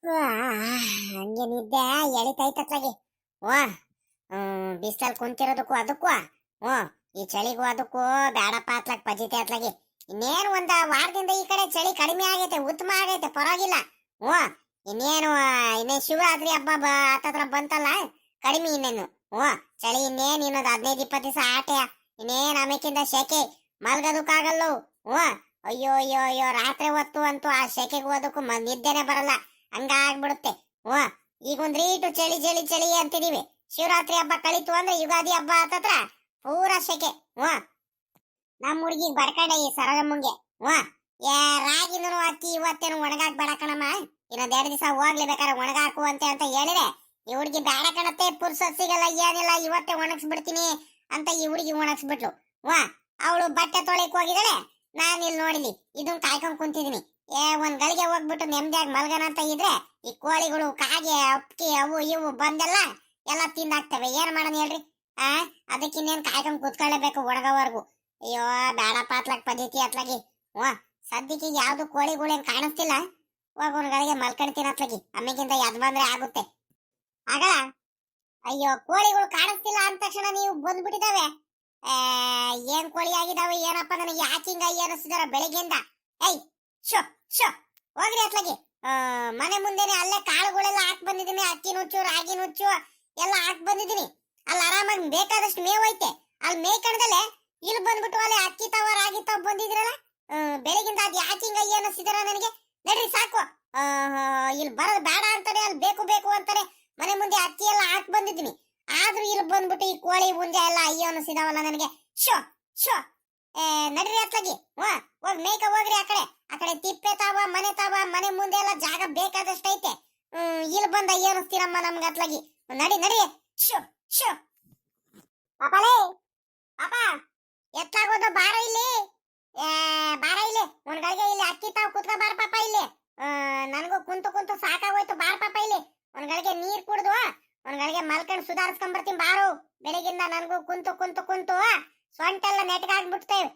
ಹಂಗೆ ನಿದ್ದೆ ಎಳಿತೈತತ್ಲಾಗಿ. ವಾ ಬಿಸ್ತಲ್ ಕುಂತಿರೋದಕ್ಕೂ ಅದಕ್ಕೂ ಈ ಚಳಿಗೂ ಅದಕ್ಕೂ ಬೇಡಪ್ಪ ಅತ್ಲಾಗ ಪಜಿತೆ ಅತ್ಲಾಗಿ. ಇನ್ನೇನು ಒಂದ ವಾರದಿಂದ ಈ ಕಡೆ ಚಳಿ ಕಡಿಮೆ ಆಗೈತೆ, ಉತ್ತಮ ಆಗೈತೆ, ಪರವಾಗಿಲ್ಲ. ಇನ್ನೇನು ಇನ್ನೇನು ಶಿವರಾತ್ರಿ ಹಬ್ಬ ಹತ್ತತ್ರ ಬಂತಲ್ಲ, ಕಡಿಮೆ ಇನ್ನೇನು. ಚಳಿ ಇನ್ನೇನು ಇನ್ನೊಂದು 15-20 ದಿವಸ ಆಟೆ. ಇನ್ನೇನು ಆಮೇಕಿಂದ ಶೆಕೆ ಮಲ್ಗೋದಕ್ಕಾಗಲ್ಲೋ. ಅಯ್ಯೋ ಅಯ್ಯೋ ಅಯ್ಯೋ, ರಾತ್ರಿ ಹೊತ್ತು ಅಂತೂ ಆ ಶೆಕೆಗೂ ಅದಕ್ಕೂ ನಿದ್ದೆನೆ ಬರಲ್ಲ, ಹಂಗಾಗ್ಬಿಡುತ್ತೆ. ಈಗ ಒಂದ್ ರೀಟು ಚಳಿ ಚಳಿ ಚಳಿ ಅಂತಿದೀವಿ. ಶಿವರಾತ್ರಿ ಹಬ್ಬ ಕಳಿತು ಅಂದ್ರೆ ಯುಗಾದಿ ಹಬ್ಬ ಹತ್ತತ್ರ ಪೂರಾ ಶೆಕೆ. ನಮ್ಮ ಹುಡುಗಿಗೆ ಬಡ್ಕಡೆ ಈ ಸರಗಮ್ಮಂಗೆ ರಾಗಿನೂ ಅಕ್ಕಿ ಇವತ್ತೇನು ಒಣಗಾಕ್ ಬೇಡ ಕಣಮ್ಮ, ಇನ್ನೊಂದ್ 2 ದಿವಸ ಹೋಗ್ಲಿ ಬೇಕಾದ್ರೆ ಒಣಗಾಕು ಅಂತ ಹೇಳಿದ್ರೆ ಈ ಹುಡುಗಿ ಬೇಡ ಕಣತ್ತೆ, ಪುರ್ಸತ್ ಸಿಗಲ್ಲ, ಏನಿಲ್ಲ, ಇವತ್ತೇ ಒಣಗಿಸ್ಬಿಡ್ತೀನಿ ಅಂತ ಈ ಹುಡುಗಿ ಒಣಗಿಸ್ಬಿಟ್ಲು. ಅವಳು ಬಟ್ಟೆ ತೊಳಿಕ್ ಹೋಗಿದ್ದಾಳೆ, ನಾನ್ ಇಲ್ಲಿ ನೋಡಿಲಿ ಇದನ್ ಕಾಯ್ಕೊಂಡ್ ಕುಂತಿದೀನಿ. ಒಂದ್ ಗಳಿಗೆ ಹೋಗ್ಬಿಟ್ಟು ನೆಮ್ಮದಿಯಾಗಿ ಮಲ್ಗನ ಅಂತ ಇದ್ರೆ ಈ ಕೋಳಿಗಳು ಕಾಗೆ ಅಕ್ಕಿ ಅವು ಇವು ಬಂದೆಲ್ಲ ಎಲ್ಲ ತಿಂದಾಕ್ತವೆ. ಏನ್ ಮಾಡೋಣ ಹೇಳ್ರಿ? ಅದಕ್ಕೆ ಇನ್ನೇನ್ ಕಾಯ್ಕೊಂಡ್ ಕುತ್ಕೊಳ್ಳೇಬೇಕು ಒಣಗೋವರ್ಗು. ಅಯ್ಯೋ ಬೇಡಪ್ಪ ಅತ್ಲಾಗ ಪದ್ಧತಿ ಅತ್ಲಾಗಿ. ಸದ್ಯಕ್ಕೆ ಯಾವ್ದು ಕೋಳಿಗಳೇನ್ ಕಾಣಿಸ್ತಿಲ್ಲ, ಹೋಗೋನ್ಗಳಿಗೆ ಮಲ್ಕೊಳ್ತೀನಿ ಅತ್ಲಾಗಿ. ಆಮೇಗಿಂದ ಎದ್ ಬಂದ್ರೆ ಆಗುತ್ತೆ ಆಗಲ್ಲ. ಅಯ್ಯೋ ಕೋಳಿಗಳು ಕಾಣಿಸ್ತಿಲ್ಲ ಅಂದ ತಕ್ಷಣ ನೀವು ಬಂದ್ಬಿಟ್ಟಿದಾವೆ. ಏನ್ ಕೋಳಿ ಆಗಿದಾವೆ ಏನಪ್ಪ, ನನಗೆ ಯಾಕಿಂಗ ಅನಿಸ್ತಿದಾರ ಬೆಳಿಗ್ಗೆಯಿಂದ. ಏಯ್ ಶೋ ಶೋ ಹೋಗ್ರಿ ಅತ್ಲಾಗಿ. ಮನೆ ಮುಂದೆನೆ ಅಲ್ಲೇ ಕಾಳುಗಳೆಲ್ಲ ಹಾಕ್ ಬಂದಿದ್ದೀನಿ, ಅಕ್ಕಿ ನುಚ್ಚು ರಾಗಿ ನುಚ್ಚು ಎಲ್ಲ ಹಾಕ್ ಬಂದಿದ್ದೀನಿ. ಅಲ್ಲಿ ಆರಾಮಾಗಿ ಬೇಕಾದಷ್ಟು ಮೇವ್ ಐತೆ, ಅಲ್ಲಿ ಮೇಯ್ಕಣದಲ್ಲೇ ಇಲ್ಲಿ ಬಂದ್ಬಿಟ್ಟು ಅಲ್ಲೇ ಅಕ್ಕಿ ತಾವ ರಾಗಿ ತಾವ್ ಬಂದಿದ್ರಲ್ಲ. ಬೆಳಗಿಂದ ಅದ್ ಯಾಕಿಂಗ ಅನಿಸ್ತಿದಾರ ನನಗೆ. ನಡ್ರಿ ಸಾಕು, ಇಲ್ಲಿ ಬರೋದು ಬೇಡ ಅಂತಾನೆ, ಅಲ್ಲಿ ಬೇಕು ಬೇಕು ಅಂತಾನೆ ಮನೆ ಮುಂದೆ ಅಕ್ಕಿ ಎಲ್ಲ ಹಾಕ್ ಬಂದಿದ್ದೀನಿ. ಆದ್ರೂ ಇಲ್ಲಿ ಬಂದ್ಬಿಟ್ಟು ಈ ಕೋಳಿ ಮುಂಜೆ ಎಲ್ಲ ಅಯ್ಯೋ ಅನಿಸಿದಾವಲ್ಲ ನನಗೆ. ಶೋ ಶೋ ನಡ್ರಿ ಅತ್ಲಾಗಿ. ಹೋಗ್ ಮೇಯ್ಕ ಹೋಗ್ರಿ ಆ ಕಡೆ ತಿಪ್ಪೆ ತಾವ ಮನೆ ತಾವ, ಮನೆ ಮುಂದೆ ಎಲ್ಲ ಜಾಗ ಬೇಕಾದಷ್ಟು ಐತೆ. ಇಲ್ಲಿ ಬಂದ ಅಯ್ಯೋ ಅನಿಸ್ತೀರಮ್ಮ ನಮ್ಗೆ ಅತ್ಲಾಗಿ. ನಡಿ ನಡಿ. ಶೋ ಶೋ ಪಾಪಾಲೇ ಪಾಪ ಎತ್ತಾಗೋದು ಬಾರ ಇಲ್ಲಿ, ಬಾರ ಇಲ್ಲಿ ಒಂದ್ ಗಳಿಗೆ ಇಲ್ಲಿ ಅಕ್ಕಿ ತಾವ್ ಕುತ್ಕ ಬಾರ ಪಾಪ ಇಲ್ಲಿ. ನನಗೂ ಕುಂತು ಕುಂತು ಸಾಕಾಗೋಯ್ತು, ಬಾರ ಪಾಪ ಇಲ್ಲಿ. ಒಂದ್ ಗಳಿಗೆ ನೀರ್ ಕುಡ್ದು ಒಂದ್ ಗಳಿಗೆ ಮಲ್ಕೊಂಡ್ ಸುಧಾರಿಸ್ಕೊಂಡ್ ಬರ್ತೀನಿ ಬಾರು. ಬೆಳಗಿಂದ ನನಗೂ ಕುಂತು ಕುಂತು ಕುಂತು ಸೊಂಟೆಲ್ಲ ನೆಟ್ಗಾಗ್ಬಿಡ್ತೇವೆ.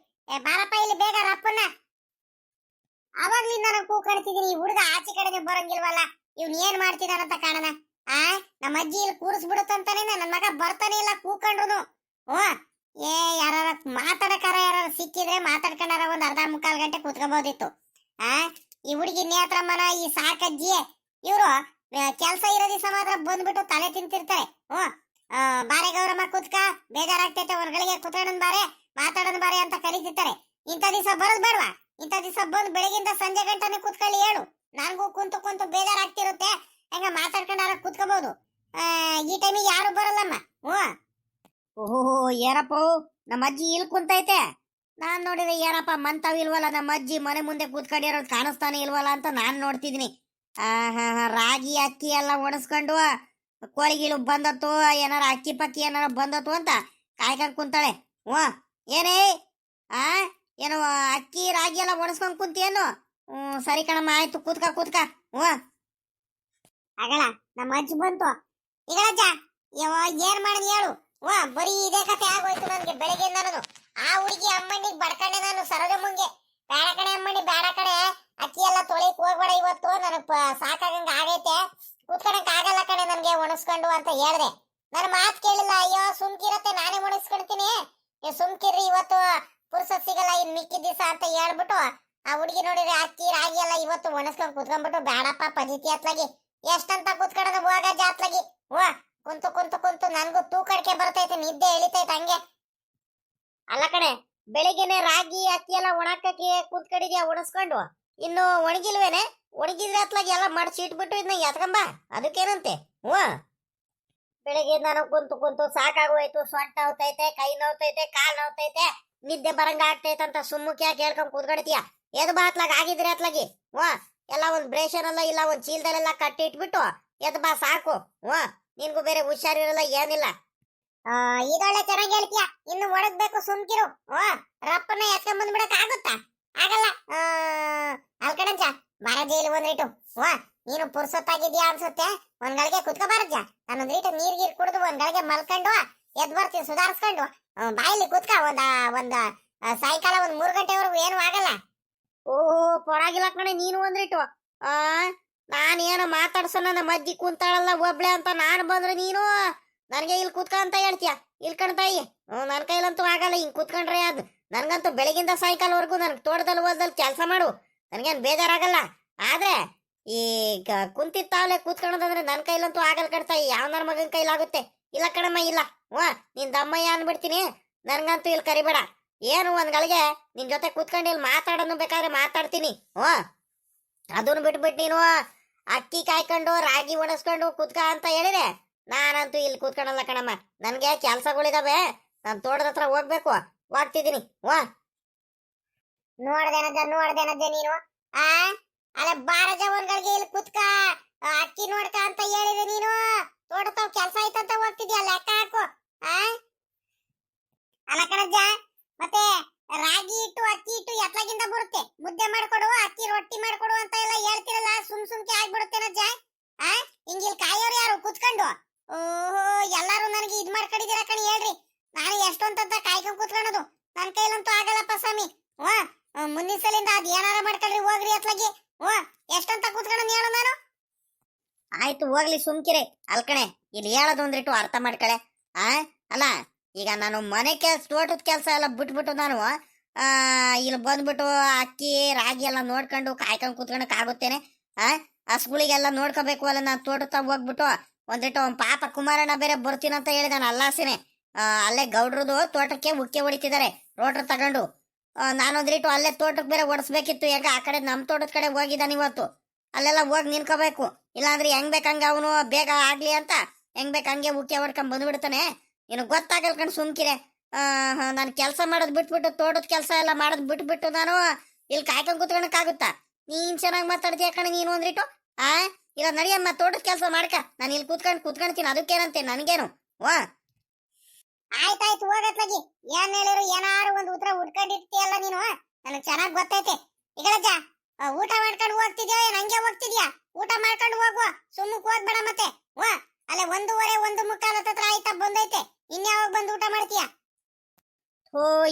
ಬಾರಪ್ಪ ಇಲ್ಲಿ ಬೇಗ ರಪ್ಪನ್ನ. ಅವಾಗ್ಲಿಂದ ನಾನು ಕೂಕಡ್ತಿದ್ದೀನಿ, ಈ ಹುಡುಗ ಆಚೆ ಕಡೆನೆ ಬರಂಗಿಲ್ವಲ್ಲ, ಇವ್ನ ಏನ್ ಮಾಡ್ತಿದಾನಂತ ಕಾಣನ. ನಮ್ಮ ಅಜ್ಜಿ ಇಲ್ಲಿ ಕೂರಿಸ್ಬಿಡುತ್ತಂತಾನೆ ನನ್ನ ಮಗ ಬರ್ತಾನೆ ಇಲ್ಲ ಕೂಕೊಂಡ್ರು. ಯಾರ ಮಾತಾಡಕಾರ ಯಾರು ಸಿಕ್ಕಿದ್ರೆ ಮಾತಾಡ್ಕೊಂಡಾರ ಒಂದ್ ಅರ್ಧ ಮುಕ್ಕಾಲ್ ಗಂಟೆ ಕೂತ್ಕೋಬಹುದಿತ್ತು. ಈ ಹುಡುಗಿ ನೇತ್ರಮ್ಮನ ಈ ಸಾಕಜ್ಜಿ ಇವ್ರು ಕೆಲ್ಸ ಇರೋ ದಿವಸ ಮಾತ್ರ ಬಂದ್ಬಿಟ್ಟು ತಲೆ ತಿಂತಿರ್ತಾರೆ. ಬಾರೆ ಗೌರಮ್ಮ ಕೂತ್ಕ, ಬೇಜಾರಾಗ್ತೈತೆ, ಹೊರಗಳಿಗೆ ಕುತ್ಕೊಳ್ಳೋನ್ ಬಾರೆ, ಮಾತಾಡೋನ್ ಬಾರೆ ಅಂತ ಕರೀತಿರ್ತಾರೆ. ಇಂಥ ದಿವಸ ಬರೋದ್ ಬೇಡವಾ? ಇಂಥ ದಿವಸ ಬಂದು ಬೆಳಗಿಂದ ಸಂಜೆ ಗಂಟನೆ ಕೂತ್ಕೊಳ್ಳಿ ಹೇಳು. ನನಗೂ ಕುಂತು ಕುಂತು ಬೇಜಾರಾಗ್ತಿರುತ್ತೆ, ಹೆಂಗ ಮಾತಾಡ್ಕೊಂಡಾರ ಕೂತ್ಕೋಬಹುದು. ಈ ಟೈಮಿಗೆ ಯಾರು ಬರಲ್ಲಮ್ಮ. ಓಹೋ ಏನಪ್ಪ ನಮ್ಮ ಅಜ್ಜಿ ಇಲ್ಲಿ ಕುಂತೈತೆ. ನಾನ್ ನೋಡಿದ್ರೆ ಏನಪ್ಪ ಮಂತಾವ್ ಇಲ್ವಲ್ಲ, ನಮ್ಮ ಅಜ್ಜಿ ಮನೆ ಮುಂದೆ ಕೂತ್ಕೊಂಡಿರೋದು ಕಾಣಿಸ್ತಾನೆ ಇಲ್ವಲ್ಲ ಅಂತ ನಾನ್ ನೋಡ್ತಿದ್ದೀನಿ. ರಾಗಿ ಅಕ್ಕಿ ಎಲ್ಲ ಒಣಸ್ಕೊಂಡು ಕೋಳಿಗಿಳು ಬಂದತ್ತು, ಏನಾರ ಅಕ್ಕಿ ಪಕ್ಕಿ ಏನಾರ ಬಂದತ್ತು ಅಂತ ಕಾಯ್ಕೊಂಡ್ ಕುಂತಾಳೆ. ಏನೇ ಏನು ಅಕ್ಕಿ ರಾಗಿ ಎಲ್ಲ ಒಣಸ್ಕೊಂಡ್ ಕುಂತಿಯೇನು? ಸರಿ ಕಣಮ್ಮ, ಆಯ್ತು ಕೂತ್ಕ ಕೂತ್ಕ. ಆಗಲ್ಲ ನಮ್ಮ ಅಜ್ಜಿ ಬಂತು. ಈಗ ಅಜ್ಜ ಏನ್ ಮಾಡಿದ್ ಹೇಳು. ಬರೀ ಇದೇ ಕತೆ ಆಗೋಯ್ತು ನನ್ಗೆ ಬೆಳಗ್ಗೆ ನಾನು. ಆ ಹುಡುಗಿ ಅಮ್ಮಣ್ಣಿಗೆ ಬಡ್ಕಂಡೆ ನಾನು ಸರೋಜಮ್ಮಂಗೆ. ಬೇಡ ಕಣೆ ಅಮ್ಮಣ್ಣಿ, ಬೇಡ ಕಣೆ, ಅಕ್ಕಿ ಎಲ್ಲ ತೊಳಿಕ್ ಹೋಗ್ಬೇಡ ಇವತ್ತು, ನನಗ್ ಸಾಕಾಗಂಗ ಆಗೈತೆ, ಕೂತ್ಕೊಳಕ್ ಆಗಲ್ಲ ಕಣೆ ನನ್ಗೆ ಒಣಸ್ಕೊಂಡು ಅಂತ ಹೇಳ್ದೆ. ನನ್ನ ಮಾತು ಕೇಳಿಲ್ಲ. ಅಯ್ಯೋ ಸುಮ್ಕಿರತ್ತೆ, ನಾನೇ ಒಣಗಿಸ್ಕೊಳ್ತೀನಿ, ಸುಮ್ಕಿರ್ರಿ, ಇವತ್ತು ಪುರ್ಸತ್ ಸಿಗಲ್ಲ, ಇನ್ ಮಿಕ್ಕಿದ ದಿವಸ ಅಂತ ಹೇಳ್ಬಿಟ್ಟು ಆ ಹುಡುಗಿ ನೋಡಿದ್ರೆ ಅಕ್ಕಿ ರಾಗಿ ಎಲ್ಲ ಇವತ್ತು ಒಣಸ್ಕೊಂಡ್ ಕುತ್ಕೊಂಡ್ಬಿಟ್ಟು ಬೇಡಪ್ಪ ಪಜಿತಿ ಅತ್ಲಾಗಿ, ಎಷ್ಟಂತ ಕುತ್ಕೊಳ್ಳೋದು ಹೋಗ ಜಾತ್ಲಾಗಿ. ಕುಂತು ಕುಂತು ಕುಂತು ನನ್ಗೂ ತೂಕಡಿಕೆ ಬರ್ತೈತೆ, ನಿದ್ದೆ ಎಳಿತೈತೆ ಹಂಗೆ. ಅಲ್ಲ ಕಣೆ, ಬೆಳಿಗ್ಗೆನೆ ರಾಗಿ ಅಕ್ಕಿ ಎಲ್ಲ ಒಣಕಕ್ಕೆ ಕೂತ್ಕೊಂಡಿದ್ಯಾ ಒಣಸ್ಕೊಂಡು, ಇನ್ನು ಒಣಗಿಲ್ವೇನೆ? ಒಣಗಿದ್ರೆ ಅತ್ಲಾಗಿ ಎಲ್ಲ ಮಡಚಿ ಇಟ್ಬಿಟ್ಟು ಇದನ್ನ ಎತ್ಕೊಂಬ, ಅದಕ್ಕೇನಂತೆ. ಬೆಳಿಗ್ಗೆ ನಾನು ಕುಂತು ಕುಂತು ಸಾಕಾಗೋಯ್ತು, ಸೊಂಟ ನೋವ್ತೈತೆ, ಕೈ ನೋವ್ತೈತೆ, ಕಾಲ್ ನೋವ್ತೈತೆ, ನಿದ್ದೆ ಬರಂಗ ಆಗ್ತೈತೆ ಅಂತ ಸುಮ್ಮಕ್ಕೆ ಯಾಕೆ ಹೇಳ್ಕೊಂಡ್ ಕೂತ್ಕೊಡ್ತೀಯ? ಎದ್ ಬಾ ಅತ್ಲಾಗ ಆಗಿದ್ರೆ ಅತ್ಲಾಗಿ. ಎಲ್ಲ ಒಂದ್ ಬ್ರೇಷನ್ ಇಲ್ಲ ಒಂದ್ ಚೀಲದಲ್ಲೆಲ್ಲ ಕಟ್ಟಿ ಇಟ್ಬಿಟ್ಟು ಎದ್ ಬಾ ಸಾಕು. ನಿನ್ಗೂ ಬೇರೆ ಹುಷಾರಿರಲ್ಲ ಏನಿಲ್ಲ. ಇದೊಳ್ಳೆ ಚೆನ್ನಾಗಿ ಹೇಳ್ತೀಯ, ಇನ್ನು ಒಣಗ್ಬೇಕು ಸುಮ್ಕಿರು. ರಪ್ಪನ ಎತ್ಕೊಂಡ್ ಬಂದ್ಬಿಡಕ್ ಆಗುತ್ತಾ? ಆಗಲ್ಲ. ಅಲ್ಕಣಂಚ ಬಾರ ಜೈಲು ಒಂದ್ರಿಟು. ನೀನು ಪುರ್ಸೊತ್ತಾಗಿದ್ಯಾ ಅನ್ಸುತ್ತೆ, ಒಂದ್ಗಳಿಗೆ ಕುತ್ಕೊ ಬಾರಜ್ಜ. ನಾನೊಂದ್ ರೀಟ ನೀರ್ ಗೀರ್ ಕುಡಿದು ಒಂದ್ಗಳಿಗೆ ಮಲ್ಕೊಂಡು ಎದ್ ಬರ್ತೀನಿ ಸುಧಾರಿಸ್ಕೊಂಡು. ಬಾಯಲ್ಲಿ ಕುತ್ಕ ಒಂದ ಸಾಯಂಕಾಲ 3 ಗಂಟೆವರೆಗೂ ಏನು ಆಗಲ್ಲ. ಓಹೋ ಪರವಾಗಿಲ್ಲ ಕಣೆ, ನೀನು ಒಂದ್ರಿಟು ನಾನೇನೋ ಮಾತಾಡ್ಸೋಣ ನಮ್ಮ ಅಜ್ಜಿ ಕುಂತಾಳಲ್ಲ ಒಬ್ಳೆ ಅಂತ ನಾನು ಬಂದ್ರೆ ನೀನು ನನಗೆ ಇಲ್ಲಿ ಕೂತ್ಕ ಅಂತ ಹೇಳ್ತೀಯ. ಇಲ್ಲಿ ಕಣ್ತಾಯಿ, ನನ್ನ ಕೈಲಂತೂ ಆಗಲ್ಲ ಹಿಂಗ್ ಕೂತ್ಕೊಂಡ್ರೆ. ಅದು ನನ್ಗಂತೂ ಬೆಳಗಿಂದ ಸಾಯಂಕಾಲವರೆಗೂ ನನ್ಗೆ ತೋಟದಲ್ಲಿ ಓದಲ್ಲಿ ಕೆಲಸ ಮಾಡು, ನನಗೇನು ಬೇಜಾರಾಗಲ್ಲ. ಆದ್ರೆ ಈ ಕುಂತಿತ್ತಾವಲೆ ಕೂತ್ಕೊಳ್ಳೋದಂದ್ರೆ ನನ್ನ ಕೈಲಂತೂ ಆಗಲ್ಲ ಕಣ್ತಾಯಿ. ಯಾವ ನನ್ನ ಮಗನ ಕೈಲಾಗುತ್ತೆ? ಇಲ್ಲ ಕಣಮ್ಮ, ಇಲ್ಲ. ನಿನ್ ದಮ್ಮಯ್ಯ ಅನ್ಬಿಡ್ತೀನಿ. ನನ್ಗಂತೂ ಇಲ್ಲಿ ಕರಿಬೇಡ. ಏನು ಒಂದ್ ಗಳಿಗೆ ನಿನ್ ಜೊತೆ ಕೂತ್ಕೊಂಡು ಇಲ್ಲಿ ಮಾತಾಡೋನು ಬೇಕಾದ್ರೆ ಮಾತಾಡ್ತೀನಿ. ಅದನ್ನು ಬಿಟ್ಬಿಟ್ಟು ನೀನು ಅಕ್ಕಿ ಕಾಯ್ಕೊಂಡು ರಾಗಿ ಒಣಸ್ಕೊಂಡು ಕೂತ್ಕ ಅಂತ ಹೇಳಿದೆ. ನಾನಂತೂ ಇಲ್ಲಿ ಕೂತ್ಕೊಳಲ್ಲ ಕಣಮ್ಮ, ನನ್ಗೆ ಕೆಲ್ಸಗಳಿದಾವೆ. ನಾನು ತೋಟದ ಹತ್ರ ಹೋಗ್ಬೇಕು, ಹೋಗ್ತಿದ್ದೀನಿ. ನೋಡ್ದೇನಜ್ಜ ನೀನು ಆ ಅಲ್ಲ ಬಾರಜ ಒಂದ್ಗಳಿಗೆ ಇಲ್ಲಿ ಕೂತ್ಕ ಅಕ್ಕಿ ನೋಡ್ಕ ಅಂತ ಹೇಳಿದೆ. ನೀನು ತೋಟದ ಕೆಲಸ ಆಯ್ತಂತ ಹೋಗ್ತಿದ್ಯಾ? ಲೆಕ್ಕ ಹಾಕು. ಅಲ್ಲ ಕಣಜ್ಜ, ಮತ್ತೆ ರಾಗಿ ಇಟ್ಟು ಅಕ್ಕಿ ಇಟ್ಟು ಎತ್ಲಾಗಿಂದ ಬರುತ್ತೆ. ಮುದ್ದೆ ಮಾಡ್ಕೊಡು, ಅಕ್ಕಿ ರೊಟ್ಟಿ ಮಾಡ್ಕೊಡು ಅಂತ ಎಲ್ಲ ಹೇಳ್ತಿರಲ್ಲ, ಸುಮ್ಕೆ ಆಗ್ಬಿಡುತ್ತೇನಜ್ಜ. ಹಿಂಗಿಲ್ ಕಾಯೋರು ಯಾರು ಕೂತ್ಕೊಂಡು? ಓಹೋ, ಎಲ್ಲಾರು ನನಗೆ ಇದ್ ಮಾಡ್ಕೊಂಡಿದ್ದೀರ ಕಣಿ. ಹೇಳ್ರಿ, ನಾನು ಎಷ್ಟೊಂತ ಕಾಯ್ಕೊಂಡ್ ಕೂತ್ಕೊಳ್ಳೋದು ನನ್ನ ಕೈಲಂತೂ ಆಗಲ್ಲಪ್ಪ ಸ್ವಾಮಿ. ಮುಂದಿನ ಸಲಿಂದ ಅದ್ ಏನಾರ ಮಾಡ್ಕೊಳ್ರಿ, ಹೋಗ್ರಿ ಅತ್ಲಾಗಿ. ಎಷ್ಟೊಂತ ಕೂತ್ಕೊಳ್ಳೋದು ಹೇಳು ನಾನು. ಆಯ್ತು ಹೋಗ್ಲಿ, ಸುಮ್ಕಿರೆ. ಅಲ್ಕಣೆ, ಇಲ್ಲಿ ಹೇಳೋದು ಒಂದಿಟ್ಟು ಅರ್ಥ ಮಾಡ್ಕಳೆ. ಅಲ್ಲ, ಈಗ ನಾನು ಮನೆ ಕೆಲ್ಸ ತೋಟದ ಕೆಲಸ ಎಲ್ಲ ಬಿಟ್ಬಿಟ್ಟು ನಾನು ಇಲ್ಲಿ ಬಂದ್ಬಿಟ್ಟು ಅಕ್ಕಿ ರಾಗಿ ಎಲ್ಲ ನೋಡ್ಕೊಂಡು ಕಾಯ್ಕೊಂಡು ಕೂತ್ಕೊಳಕ್ ಆಗುತ್ತೇನೆ? ಹಸುಗಳಿಗೆಲ್ಲ ನೋಡ್ಕೋಬೇಕು ಅಲ್ಲ. ನಾನು ತೋಟದ ಹೋಗ್ಬಿಟ್ಟು ಒಂದಿಟ್ಟು ಪಾಪ ಕುಮಾರಣ್ಣ ಬೇರೆ ಬರ್ತೀನಂತ ಹೇಳಿದಾನ ಅಲ್ಲಾಸಿನೇ. ಅಲ್ಲೇ ಗೌಡ್ರದು ತೋಟಕ್ಕೆ ಉಕ್ಕೆ ಹೊಡಿತಿದ್ದಾರೆ ರೋಟ್ರ್ ತಗೊಂಡು. ನಾನೊಂದ್ರಿಟ್ಟು ಅಲ್ಲೇ ತೋಟಕ್ಕೆ ಬೇರೆ ಓಡಿಸ್ಬೇಕಿತ್ತು. ಯಾಕ ಆ ಕಡೆ ನಮ್ಮ ತೋಟದ ಕಡೆ ಹೋಗಿದ್ದಾನೆ ಇವತ್ತು. ಅಲ್ಲೆಲ್ಲ ಹೋಗಿ ನಿನ್ಕೋಬೇಕು. ಇಲ್ಲಾಂದ್ರೆ ಹೆಂಗ್ ಬೇಕಂಗ ಅವನು ಬೇಗ ಆಗ್ಲಿ ಅಂತ ಹೆಂಗ್ ಬೇಕಂಗೆ ಉಕ್ಕೆ ಹೊಡ್ಕೊಂಡ್ ಬಂದ್ಬಿಡ್ತಾನೆ. ನಿನಗೆ ಗೊತ್ತಾಗಲ್ ಕಣ್, ಸುಮ್ಕಿರೆ. ನಾನು ಕೆಲಸ ಮಾಡೋದು ಬಿಟ್ಬಿಟ್ಟು ತೋಟದ ಕೆಲಸ ಎಲ್ಲ ಮಾಡೋದು ಬಿಟ್ಬಿಟ್ಟು ನಾನು ಇಲ್ಲಿ ಕಾಯ್ಕೊಂಡ್ ಕೂತ್ಕೊಳಕ್ಕಾಗುತ್ತಾ? ನೀನ್ ಚೆನ್ನಾಗಿ ಮಾತಾಡ್ತೀಯ ಕಣ ನೀನು ಒಂದ್ರಿಟ್ಟು. ಇಲ್ಲ ನಡಿಯಮ್ಮ, ತೋಟದ ಕೆಲಸ ಮಾಡ್ಕ. ನಾನು ಇಲ್ಲಿ ಕೂತ್ಕೊಂಡ್ತೀನಿ, ಅದಕ್ಕೇನಂತೆ ನನಗೇನು. ಆಯ್ತಾಯ್ತು ಹೋಗತ್ಲಾಗಿ. ಏನ್ ಹೇಳಿರು ಏನಾರು ಒಂದು ಉತ್ತರ ಹುಡ್ಕೊಂಡಿರ್ತೀಯಲ್ಲ ನೀನು, ನನಗೆ ಚೆನ್ನಾಗಿ ಗೊತ್ತೈತೆ. ಈಗಳಜ್ಜ, ಊಟ ಮಾಡ್ಕೊಂಡು ಹೋಗ್ತಿದ್ಯಾ? ಹಂಗೆ ಹೋಗ್ತಿದ್ಯಾ? ಊಟ ಮಾಡ್ಕೊಂಡು ಹೋಗುವ, ಸುಮ್ಮಕ್ ಹೋಗ್ಬೇಡ ಮತ್ತೆ. ಅಲ್ಲೇ 1:15 ಹತ್ರ ಆಯ್ತಾ ಬಂದೈತೆ. ಇನ್ಯಾವಾಗ ಬಂದು ಊಟ ಮಾಡ್ತೀಯ?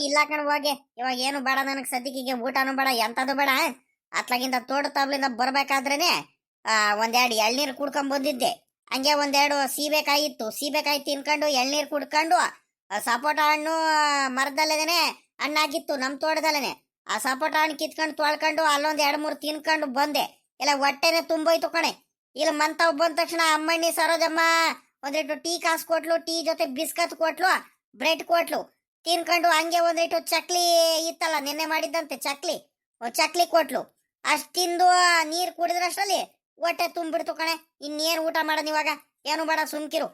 ಇಲ್ಲ ಕಣ್ ಹೋಗೆ. ಇವಾಗ ಏನು ಬೇಡ ನನಗೆ ಸದ್ಯಕ್ಕೆ, ಊಟನೂ ಬೇಡ, ಎಂತದು ಬೇಡ. ಅತ್ಲಾಗಿಂದ ತೋಟ ತಬ್ಲಿಂದ ಬರ್ಬೇಕಾದ್ರೇನೆ ಒಂದೆರಡು ಎಳ್ನೀರು ಕುಡ್ಕೊಂಡ್ ಬಂದಿದ್ದೆ. ಹಂಗೆ ಒಂದೆರಡು ಸೀಬೆಕಾಯಿ ಇತ್ತು, ಸೀಬೆಕಾಯಿ ತಿನ್ಕೊಂಡು ಎಳ್ನೀರು ಕುಡ್ಕೊಂಡು ಸಪೋಟ ಹಣ್ಣು ಮರದಲ್ಲೇನೆ ಹಣ್ಣಾಗಿತ್ತು ನಮ್ಮ ತೋಟದಲ್ಲೇನೆ. ಆ ಸಪೋಟ ಹಣ್ಣು ಕಿತ್ಕೊಂಡು ತೊಳ್ಕೊಂಡು ಅಲ್ಲೊಂದ್ 2-3 ತಿನ್ಕೊಂಡು ಬಂದೆ. ಇಲ್ಲ ಹೊಟ್ಟೆನೆ ತುಂಬೋಯ್ತು ಕಣೆ. ಇಲ್ಲಿ ಮಂತಾವ್ ಬಂದ ತಕ್ಷಣ ಅಮ್ಮಣ್ಣಿ ಸರೋಜಮ್ಮ ಒಂದಿಟ್ಟು ಟೀ ಕಾಸು ಕೊಟ್ಲು, ಟೀ ಜೊತೆ ಬಿಸ್ಕತ್ ಕೊಟ್ಲು, ಬ್ರೆಡ್ ಕೊಟ್ಲು. ತಿನ್ಕೊಂಡು ಹಂಗೆ ಒಂದಿಟ್ಟು ಚಕ್ಲಿ ಇತ್ತಲ್ಲ ನಿನ್ನೆ ಮಾಡಿದ್ದಂತೆ ಚಕ್ಲಿ ಕೊಟ್ಲು. ಅಷ್ಟ್ ತಿಂದು ನೀರ್ ಕುಡಿದ್ರಷ್ಟಲ್ಲಿ ಹೊಟ್ಟೆ ತುಂಬಿಡ್ತು ಕಣೆ. ಇನ್ನೇನ್ ಊಟ ಮಾಡೋದು ಇವಾಗ? ಏನು ಬೇಡ, ಸುಮ್ಕಿರು.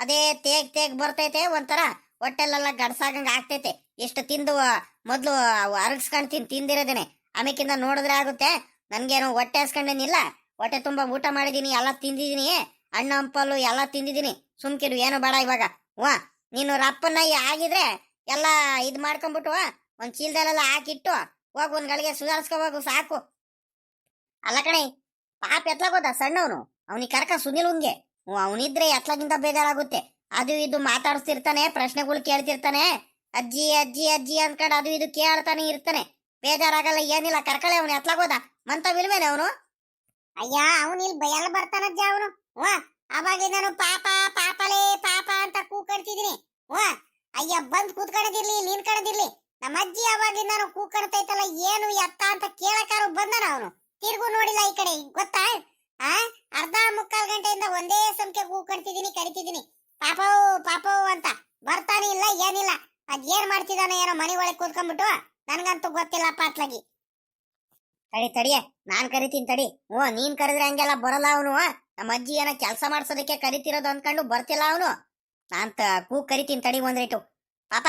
ಅದೇ ತೇಗ್ ಬರ್ತೈತೆ, ಒಂಥರ ಹೊಟ್ಟೆಲೆಲ್ಲ ಗಡ್ಸಾಗಂಗ ಆಗ್ತೈತೆ. ಎಷ್ಟು ತಿಂದು ಮೊದ್ಲು ಅರಗಿಸ್ಕೊಂಡು ತಿಂದಿರೋದೇನೆ. ಆಮೇಕಿಂದ ನೋಡಿದ್ರೆ ಆಗುತ್ತೆ. ನನ್ಗೇನು ಹೊಟ್ಟೆ ಹಸ್ಕೊಂಡೇನಿಲ್ಲ, ಹೊಟ್ಟೆ ತುಂಬಾ ಊಟ ಮಾಡಿದೀನಿ, ಎಲ್ಲ ತಿಂದಿದೀನಿ, ಹಣ್ಣು ಹಂಪಲು ಎಲ್ಲ ತಿಂದಿದೀನಿ. ಸುಮ್ಕಿರು, ಏನು ಬೇಡ ಇವಾಗ. ನೀನು ರಪ್ಪನ್ನ ಆಗಿದ್ರೆ ಎಲ್ಲ ಇದ್ ಮಾಡ್ಕೊಂಡ್ಬಿಟ್ಟು ಒಂದ್ ಚೀಲದಲ್ಲೆಲ್ಲ ಹಾಕಿಟ್ಟು ಹೋಗು, ಒಂದ್ ಗಳಿಗೆ ಸುಧಾರಿಸ್ಕೊ ಹೋಗು, ಸಾಕು. ಅಲ್ಲ ಕಣೆ, ಪಾಪ ಎತ್ಲಾಗೋದ ಸಣ್ಣವನು, ಅವನಿಗೆ ಕರ್ಕ ಸುನಿಲ್ ಉಂಗೆ. ಅವನಿದ್ರೆ ಎತ್ಲಾಗಿಂತ ಬೇಜಾರಾಗುತ್ತೆ. ಅದು ಇದು ಮಾತಾಡ್ತಿರ್ತಾನೆ, ಪ್ರಶ್ನೆಗಳು ಕೇಳ್ತಿರ್ತಾನೆ, ಅಜ್ಜಿ ಅಜ್ಜಿ ಅಜ್ಜಿ ಅನ್ಕೊಂಡು ಅದು ಇದು ಕೇಳ್ತಾನೆ ಇರ್ತಾನೆ. ಬೇಜಾರಾಗಲ್ಲ, ಏನಿಲ್ಲ, ಕರ್ಕಳೆ. ಅವನು ಎತ್ಲಾಗೋದ ಮಂತವಿಲ್ವೇನೆ ಅವನು? ಅಯ್ಯ, ಅವನು ಇಲ್ಲಿ ಬಯಲ್ ಬರ್ತಾನಜ್ಜ ಅವನು. ಅವಾಗ್ಲಿ ನಾನು ಪಾಪ ಪಾಪಲೇ ಪಾಪ ಅಂತ ಕೂಕಡ್ತಿದೀನಿ. ಅಯ್ಯ, ಬಂದ್ ಕೂತ್ಕೊಳ್ಳೋದಿರ್ಲಿ, ನಿಂತ್ಕೊಳ್ಳೋದಿರ್ಲಿ. ನಮ್ಮ ಅಜ್ಜಿ ಅವಾಗ್ಲಿ ನಾನು ಕೂಕಡ್ತೈತಲ್ಲ, ಏನು ಎತ್ತ ಅಂತ ಕೇಳಕಾರು ಬಂದನ ಅವನು. ತಿರ್ಗು ನೋಡಿಲ್ಲ ಈ ಕಡೆ, ಗೊತ್ತಾ? ಅರ್ಧ ಮುಕ್ಕಾಲ್ ಗಂಟೆಯಿಂದ ಒಂದೇ ಸಂಖ್ಯೆ ಕೂಕಡ್ತಿದೀನಿ, ಕರಿತಿದೀನಿ, ಪಾಪೋ ಪಾಪೋ ಅಂತ. ಬರ್ತಾನೆ ಇಲ್ಲ, ಏನಿಲ್ಲ. ಅದೇನ್ ಮಾಡ್ತಿದಾನ ಏನೋ ಮನೆ ಒಳಗೆ ಕೂತ್ಕೊಂಡ್ಬಿಟ್ಟು, ನನ್ಗಂತೂ ಗೊತ್ತಿಲ್ಲಪ್ಪ ಅತ್ಲಾಗಿ. ತಡಿಯೇ, ನಾನ್ ಕರಿತೀನಿ ತಡಿ. ನೀನ್ ಕರೆದ್ರೆ ಹಂಗೆಲ್ಲ ಬರಲ್ಲ ಅವನು. ನಮ್ಮ ಅಜ್ಜಿ ಏನೋ ಕೆಲಸ ಮಾಡ್ಸೋದಕ್ಕೆ ಕರಿತಿರೋದು ಅನ್ಕೊಂಡು ಬರ್ತಿಲ್ಲ ಅವನು. ನಾನ್ ಕರಿತೀನಿ ತಡಿ ಒಂದ್ರೇಟು. ಪಾಪ